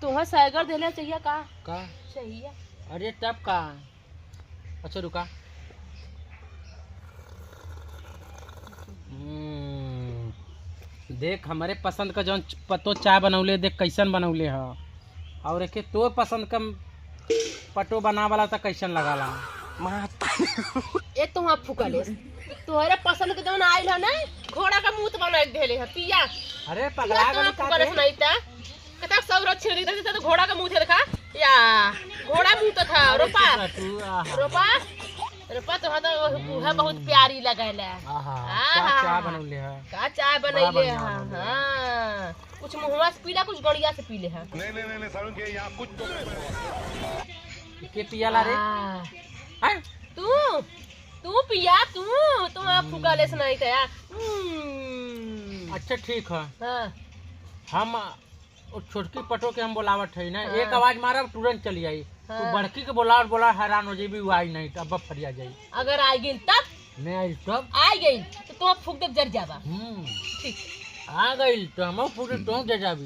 तुम्हें साइकिल देना चाहिए का चाहिए। अरे तब का अच्छा रुका। देख हमारे पसंद का जौन पतो चाय बनौले देख कैसन बनौले है और एक तो पसंद का पटो बना वाला था कैसन लगाला ए तुम फुकले तोहरे पसंद के जौन आइल है ना घोड़ा का मुंह बना देले है पिया। अरे पगला गई फुकले नहीं था कता संरक्षण दे देता तो घोड़ा का मुंह थे देखा या घोड़ा मुंह तो था रोपा रोपा रोपा तो है बहुत प्यारी लगैला। क्या चाय बनौले है का चाय बनैले है। हां कुछ मुहवा से पीला कुछ गड़िया से पीले है। नहीं सारुण के यहां कुछ तो के पियाला रे हैं तू पिया तू फुकले से नहीं था। अच्छा ठीक है। हां हम छोटकी पटो के हम बोलावट है ना एक आवाज मारा तुरंत चली आई। तू बड़की के बोला हैरान हो जाबी आई नहीं अब फरिया जाई। अगर आ गई तब मैं आई तब आ गई तो तुम फूक दे जर जाबा। ठीक आ गई तो हम पूरी टोंक दे जाबी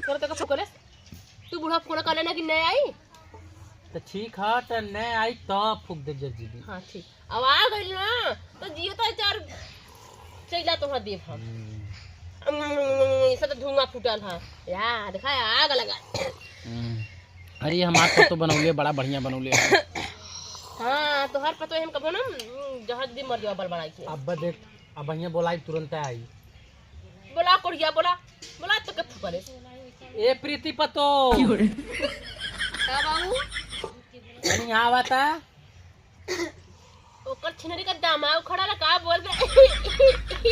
कर तक फुकले तू बूढ़ा फुकड़ा कर ना कि नहीं आई तो ठीक है तो नहीं आई तो फूक दे जर जीबी। हां ठीक अब आ गई ना तो जियो तो चार चला तो देव हम सब धुआं फूटल है यार देखा आग लगा। अरे हमारे तो बनौले बड़ा बढ़िया बनौले। हां तो हर पतो हम कबो ना जहाज दी मर जाओ बड़बड़ाई के। अब देख अब बढ़िया बोलाई तुरंत आई बोला कोड़िया बोला तो के फुकले ए प्रीति पतो का बाबू अरे यहाँ आवता ओकर छिनरी का दामा खड़ा ला का बोल दे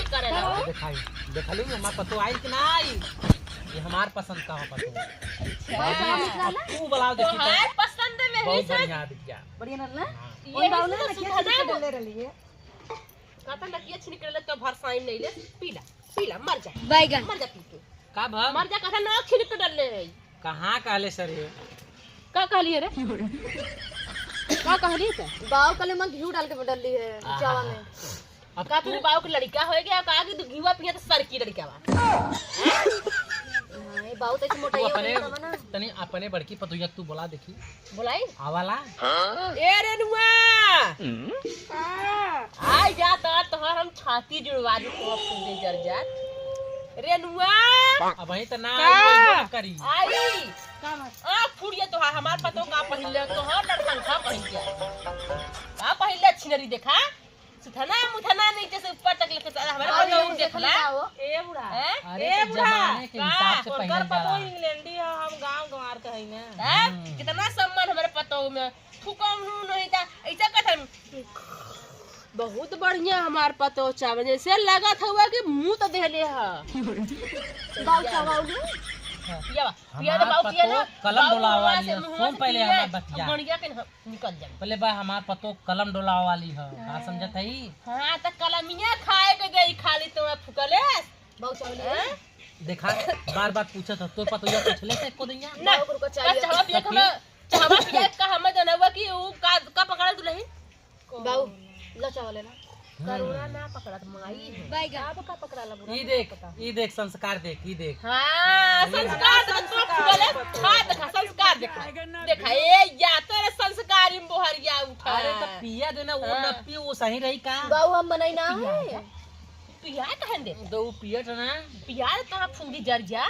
करे ला दिखाई देखलू हमार पतो आई कि ना आई ये हमार पसंद का हो पतो। तू बुलाओ देखी तो हां पसंद में ही बहुत बढ़िया दिख गया बढ़िया ना ये बावला ना क्या ले रही है कहता ना किए छिन के ले तो भर साइन नहीं ले पीला मर जा बैगन मर जा पी के का भम मर जा कहता ना छिन के डल ले कहां कहले सर ये का कहलिए रे का कहलिए त बाव कले में घी डाल के डाली है चावा में। अब का तेरे बाव के लड़का हो गया का कि घीवा पिया तो सर की लड़का बा हां बाव तो मोटा तू ही अपने तनी अपने बड़की पतोया तू बोला देखी बुलाई आवाला ए रेनुआ आई जा तो हम छाती जुड़वा दे तो दे जर जा रेनुआ अब वही तो ना आई करी आई आ फुड़िया तो हमार पतो का पहले तो हर लड़कन का पहले का पहले छिनरी देखा सुथना मुथना नीचे से ऊपर तक लेके सारा हमारे पतो देखला ए बुढ़ा अरे तो जमाने के हिसाब से पहले पतो इंग्लैंडी है हम गांव गंवार के है ना कितना सम्मान हमारे पतो में फुकम हूं नहीं था ऐसा कथन बहुत बढ़िया हमार पतो चावल जैसे लगा था हुआ कि मुंह तो देले है बाव चावा पिया तो बाऊ पिया ना कलम डोलावा वाली है फोन पहले हमार बतिया बढ़िया के निकल जा पहले बा हमार पतो कलम डोलावा वाली है का समझत है। हां त कलमिया खाए के गई खाली तो फुकले बाव चावल देखा बार पूछत तो पतोया पूछले से को दैया ना को चाहिए चाहवा पिया का हम जनवा कि ऊ का पकड़ा दुलही बाव ला चावल ना करुणा ना पकड़ा माई है बैगन अब का पकड़ा ला बुरा ई देख संस्कार देख ई देख। हां संस्कार तो फुकले हां देखा संस्कार देखा ए या तेरे संस्कारी बोहरिया उठा। अरे तो पिया देना वो न पी वो सही रही का बाव हम बनाई ना है पिया कहन दे दो पियट ना पिया तो फुंगी जर जा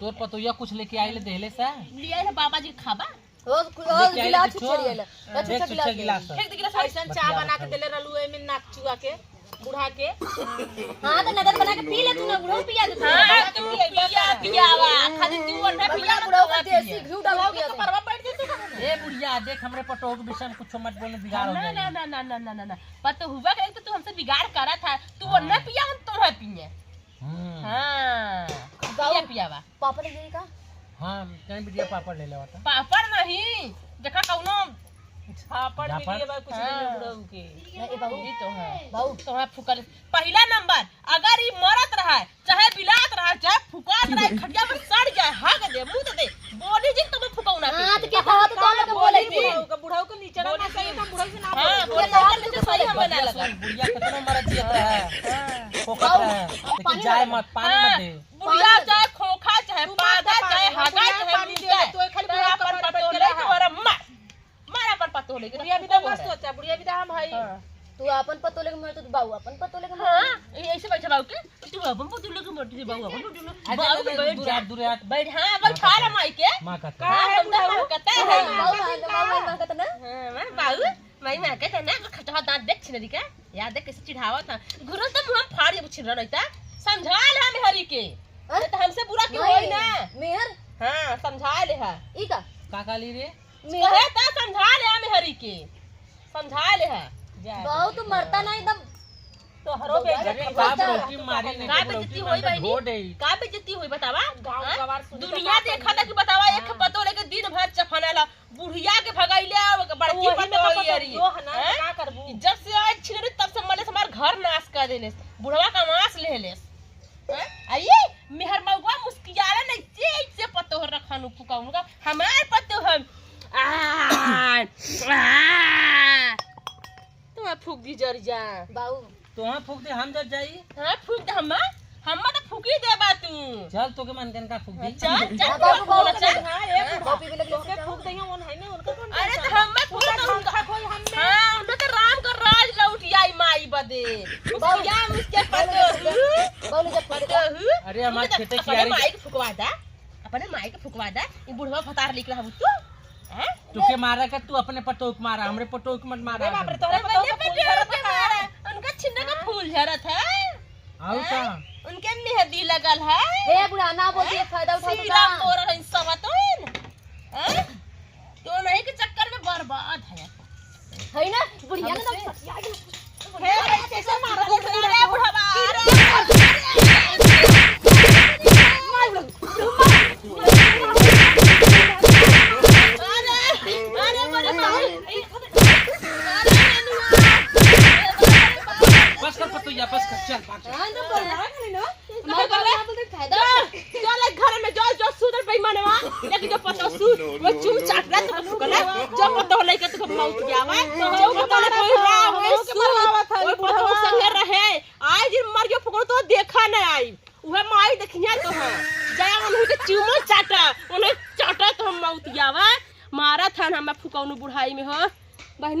तोर पतोया कुछ लेके आइले देले से लिया है बाबा जी खाबा ओ गिलास छरियाला अच्छा गिलास एक गिलास ऐसा चाय बना के देले रहलू ए में नाक चुआ के बुढ़ा के हां तो नदर बना के पी ले तू ना बुढ़ा पिया दे हां तो पियावा खाली तू वरना पिया बुढ़ा को देसी घी डाल के तो परवा बैठ जे तू ए बुढ़िया देख हमरे पटो के विषय में कुछ मत बोलने बिगाड़ हो जाए। ना पता हुआ कि तू हमसे बिगाड़ करा था तू वरना पिया हम तो रह पिए। हां पियावा पापा ले गई का हां कहीं बिटिया पापड़ ले लेवा था पापड़ नहीं देखा कौनो छापड़ मिली बा कुछ नहीं बुढ़ऊ के ए बाबू ये तो है बाबू तोहरा फुकल पहला नंबर अगर ई मरत रहा चाहे बिलात रहा चाहे फुकात रहा खड़िया में सड़ जाए हाग दे मुंह दे बोली जी तुम्हें फुकाउना हां तो क्या कहत तो के बोले थी बुढ़ऊ के नीचे ना सही तो बुढ़ऊ से ना हां बोले तो सही हम बना लगा बुढ़िया कितना मरत जियत है खोखत है लेकिन जाए मत पानी मत दे बुढ़िया चाहे खोखा चाहे पादा चाहे बाबू अपन पतो लेके हां ऐसे बैठा बाबू के तू अपन पुतू लोग मोटी से बाबू अपन पुतू लोग बाबू के बैठ जा दूर हाथ बैठ हां बैठा ला माई के मां का हम तो कहता है बाबू मां कहता ना हां मैं बाबू मैं कहता ना खटहा दांत देख छिनरी का याद है कैसे चिढ़ावा था गुरु तो मुंह फाड़ के छिन रहता समझा ले हम हरी के तो हमसे बुरा क्यों होई ना मेहर हां समझा ले है ई का काली रे कहे ता समझा ले हम हरी के समझा ले है बाबू तू मरता ना एकदम तो हरो पे अरे बाप रोटी मारी नहीं का बेइज्जती होई बहनी का बेइज्जती होई बतावा गांव गवार सुनी दुनिया देखा था कि बतावा एक पतो लेके दिन भर चफनाला बुढ़िया के भगाइले बड़की पतो होई अरी जो हना का करबू जब से आज छिनरी तब से मले हमार घर नाश कर देले बुढ़वा का मांस ले ले आइए मेहर मौवा मुस्कियाला नहीं से पतो रखनु फुकाउनुगा हमार पतो हम तुम फूक दी जर जा बाबू तो हां फूक दे हम जब जाई हां फूक दे हम तो फूकी देबा तू चल तोके मन का फूक दी चल बाबू बोला चल कॉपी भी लगे फूक देंगे वो है ना उनका कौन अरे तो हम फूक दे उनका कोई हम हां उनका तो राम का राज लौट आई माई बदे क्या मुझके पतो बाबू जब फूक अरे हमार खेते कियारी माई के फुकवा दा अपने माई के फुकवा दा ये बुढ़वा फतार निकला हम तू हैं तुके मारा के तू अपने पटोक मारा हमरे पटोक मत मारा बाप रे तोरे पतो का फूल झरत मारा उनका छिन्ना का फूल झरत है आउ का उनके मेहंदी लगल है हे बुढ़ा ना बोल ये फायदा उठा सीला तोरा नहीं समतोइन हैं तो नहीं के चक्कर में बर्बाद है है ना बुढ़िया ने तो हे कैसे मारा रे बुढ़वा बस कर पतो या बस कर चल भाग हां तो बोल रहा है ना मैं बोले फायदा चल घर में जो जो सुधर बेईमानवा लेकिन जो पतो सु वो चुम चाट रहा तो फुकला जो पतो लेके तो मौत गया मैं जो पतो ले कोई राह हो के मरवावा था वो पतो संगे रहे आज दिन मर गयो फुकरो तो देखा नहीं आई उहे माई देखिया तो है जया उन्हीं के चुमो चाटा उन्हें चाटा तो हम मौत गया मारा था हम फुकौनु बुढ़ाई में हो बहनी